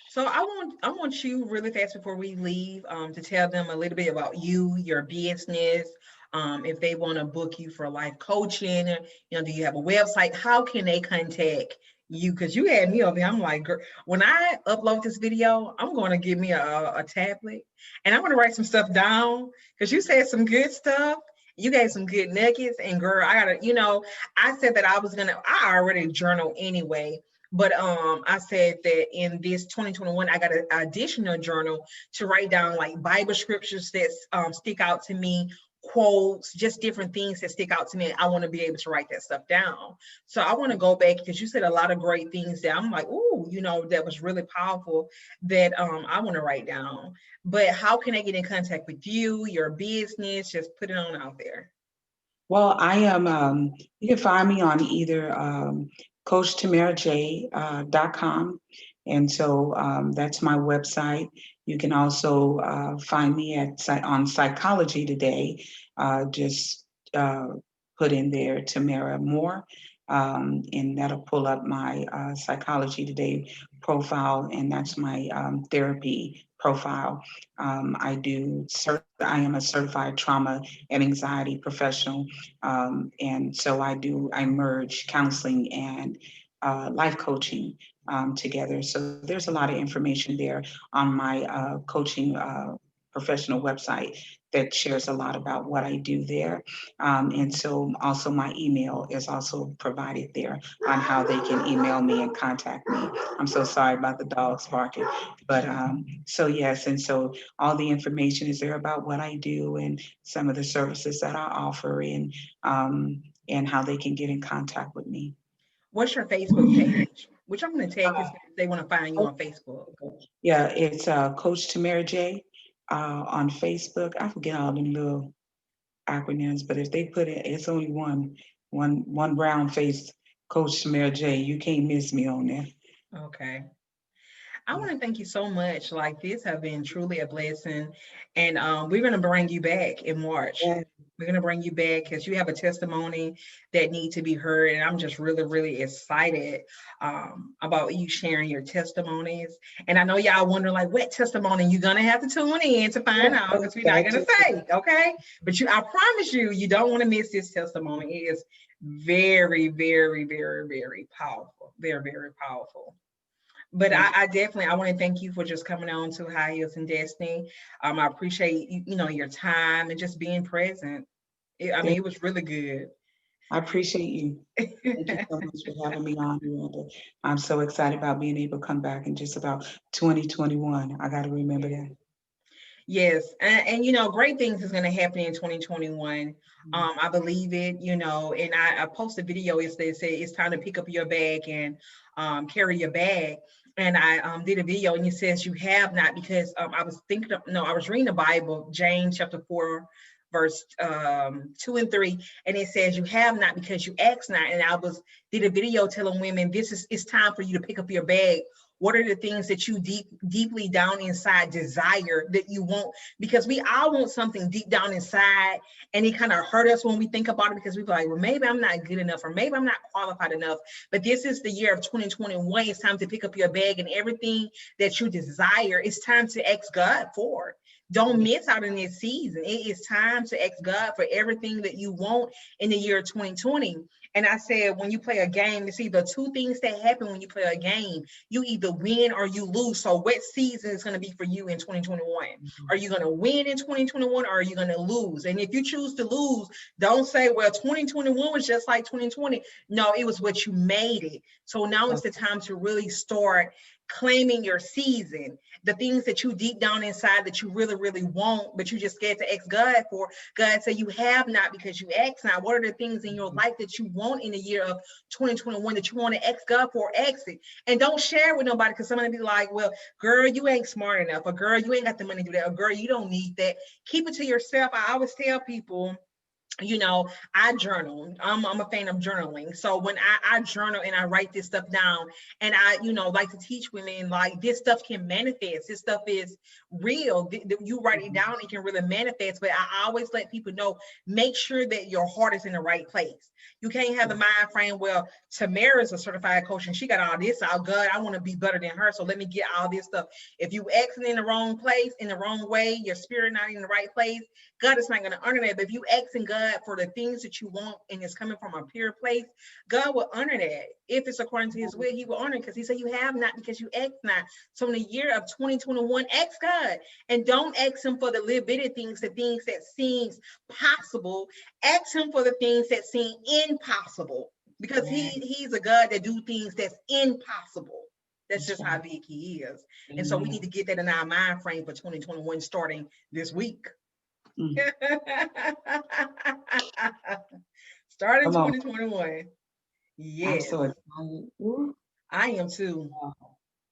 so I want you really fast before we leave to tell them a little bit about you, your business. If they want to book you for life coaching, do you have a website? How can they contact you? Because you had me over there. I'm like, girl, when I upload this video, I'm going to give me a tablet and I'm going to write some stuff down because you said some good stuff. You gave some good nuggets, and girl, I gotta, I said that I already journal anyway, but I said that in this 2021, I got an additional journal to write down like Bible scriptures that stick out to me, quotes, just different things that stick out to me. I want to be able to write that stuff down. So I want to go back because you said a lot of great things that I'm like, oh, that was really powerful that I want to write down. But how can I get in contact with you, your business? Just put it on out there. Well, I am, you can find me on either CoachTameraJ.com. And so that's my website. You can also find me on Psychology Today. Just put in there Tamera Moore, and that'll pull up my Psychology Today profile, and that's my therapy profile. I am a certified trauma and anxiety professional, and so I merge counseling and life coaching together. So there's a lot of information there on my coaching professional website that shares a lot about what I do there. And so also my email is also provided there on how they can email me and contact me. I'm so sorry about the dogs barking, but so yes, and so all the information is there about what I do and some of the services that I offer, and how they can get in contact with me. What's your Facebook page? Which I'm going to tag this if they want to find you Oh, on Facebook. yeah, it's Coach Tamera J on Facebook. I forget all them little acronyms, but if they put it, it's only one brown faced Coach Tamera J. You can't miss me on there. Okay. I Yeah. want to thank you so much. Like this have been truly a blessing, and we're gonna bring you back in March. Yeah. We're gonna bring you back because you have a testimony that need to be heard, and I'm just really, really excited about you sharing your testimonies. And I know y'all wonder like, what testimony? You're gonna have to tune in to find out because we're not Got gonna to. say, okay? But I promise you, you don't want to miss this testimony. It is very, very, very, very powerful. Very, very powerful. But Thank you. I definitely I want to thank you for just coming on to High Heels and Destiny. I appreciate your time and just being present. It was really good. I appreciate you. Thank you so much for having me on, Miranda. I'm so excited about being able to come back in just about 2021. I got to remember that. Yes, and great things is going to happen in 2021. I believe it. And I posted a video yesterday. Said it's time to pick up your bag and carry your bag. And I did a video, and it says you have not because I was thinking. No, I was reading the Bible, James chapter 4, verse 2 and 3, and it says you have not because you ask not. And I did a video telling women it's time for you to pick up your bag. What are the things that you deeply down inside desire that you want? Because we all want something deep down inside, and it kind of hurt us when we think about it because we feel like, well, maybe I'm not good enough, or maybe I'm not qualified enough. But this is the year of 2021. It's time to pick up your bag, and everything that you desire, it's time to ask God for. Don't miss out in this season. It is time to ask God for everything that you want in the year 2020. And I said, when you play a game, it's either two things that happen when you play a game. You either win or you lose. So what season is going to be for you in 2021? Are you going to win in 2021 or are you going to lose? And if you choose to lose, don't say, well, 2021 was just like 2020. No, it was what you made it. So now it's the time to really start claiming your season, the things that you deep down inside that you really, really want, but you just scared to ask God for. God said you have not because you ask not. What are the things in your life that you want in the year of 2021 that you want to ask God for? Ask it. And don't share with nobody, because somebody be like, well, girl, you ain't smart enough. Or girl, you ain't got the money to do that. Or girl, you don't need that. Keep it to yourself. I always tell people, I journal. I'm a fan of journaling. So when I journal and I write this stuff down, and I, like to teach women, like, this stuff can manifest. This stuff is real. You write it down, it can really manifest. But I always let people know, make sure that your heart is in the right place. You can't have the mind frame, well, Tamera is a certified coach and she got all this out. God, I want to be better than her, so let me get all this stuff. If you acting in the wrong place, in the wrong way, your spirit not in the right place, God is not going to honor that. But if you asking God for the things that you want and it's coming from a pure place, God will honor that. If it's according to his will, he will honor it, because he said you have not because you ask not. So in the year of 2021, ask God, and don't ask him for the little bitty things, the things that seems possible. Ask him for the things that seem impossible, because he's a God that do things that's impossible. That's just how big he is. And so we need to get that in our mind frame for 2021, starting this week. Starting 2021. Yes. I'm so excited. I am too.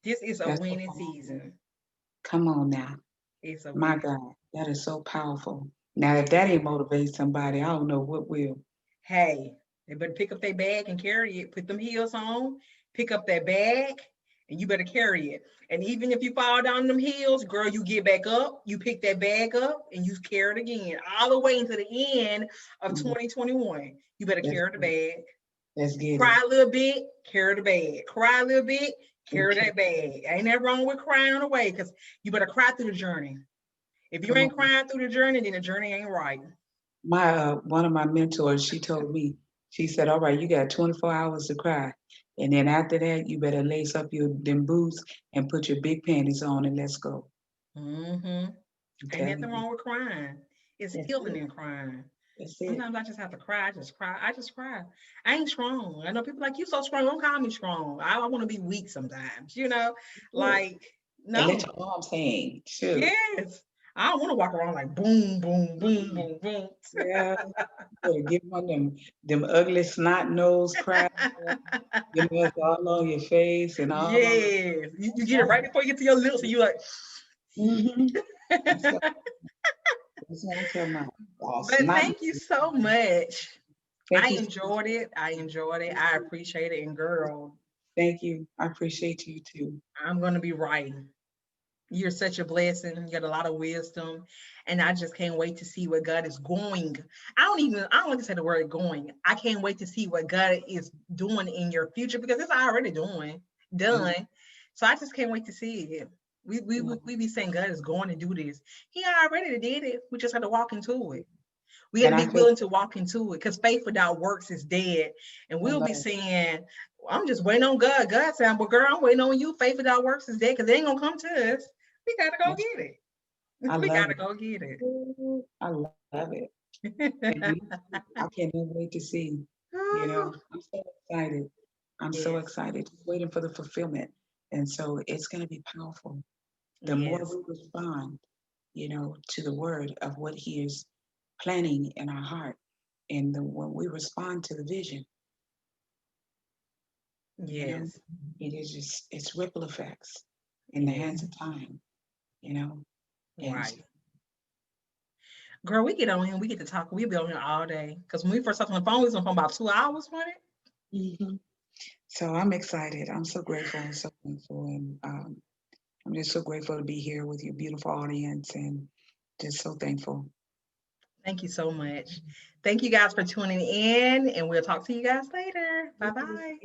This is a winning season. Come on now. It's a My winning. God, that is so powerful. Now, if that ain't motivate somebody, I don't know what will. Hey, they better pick up their bag and carry it. Put them heels on, pick up that bag, and you better carry it. And even if you fall down them heels, girl, you get back up, you pick that bag up, and you carry it again, all the way into the end of 2021. You better carry the bag. Let's get Cry a little bit, carry the bag. Cry a little bit, carry that bag. Ain't that wrong with crying on the way, because you better cry through the journey. If you ain't crying through the journey, then the journey ain't right. My one of my mentors, she told me, she said, "All right, you got 24 hours to cry, and then after that, you better lace up your them boots and put your big panties on and let's go." Ain't nothing wrong with crying. It's healing in crying. Sometimes I just have to cry. I just cry. I ain't strong. I know people like, you so strong. Don't call me strong. I want to be weak sometimes. Like, no. And let your arms hang too. Yes. I don't want to walk around like boom, boom, boom, boom, boom. Yeah. You give one them ugly snot nose cries. You know, it's all on your face and all on. Yes. You get it right before you get to your lips, and you like. That's what I tell my boss. But thank you so much. Thank I you. enjoyed it. I appreciate it. And girl, Thank you. I appreciate you too. I'm going to be writing. You're such a blessing. You got a lot of wisdom. And I just can't wait to see what God is going. I don't want to say the word going. I can't wait to see what God is doing in your future, because it's already done. So I just can't wait to see it. We be saying God is going to do this. He already did it. We just had to walk into it. We got to be willing to walk into it, because faith without works is dead. And we'll be saying, I'm just waiting on God. God said, well, girl, I'm waiting on you. Faith without works is dead, because it ain't going to come to us. We got to go get it. We got to go get it. I love it. I can't wait to see. I'm so excited. I'm so excited. Just waiting for the fulfillment. And so it's going to be powerful. The more we respond, to the word of what he is planning in our heart, and when we respond to the vision, it is just, it's ripple effects in the hands of time, Right. Girl, we get on here, we get to talk. We'll be on here all day. Because when we first talked on the phone, we was on the phone about 2 hours, wasn't it? So I'm excited. I'm so grateful and so thankful. And I'm just so grateful to be here with your beautiful audience, and just so thankful. Thank you so much. Thank you guys for tuning in, and we'll talk to you guys later. Bye-bye.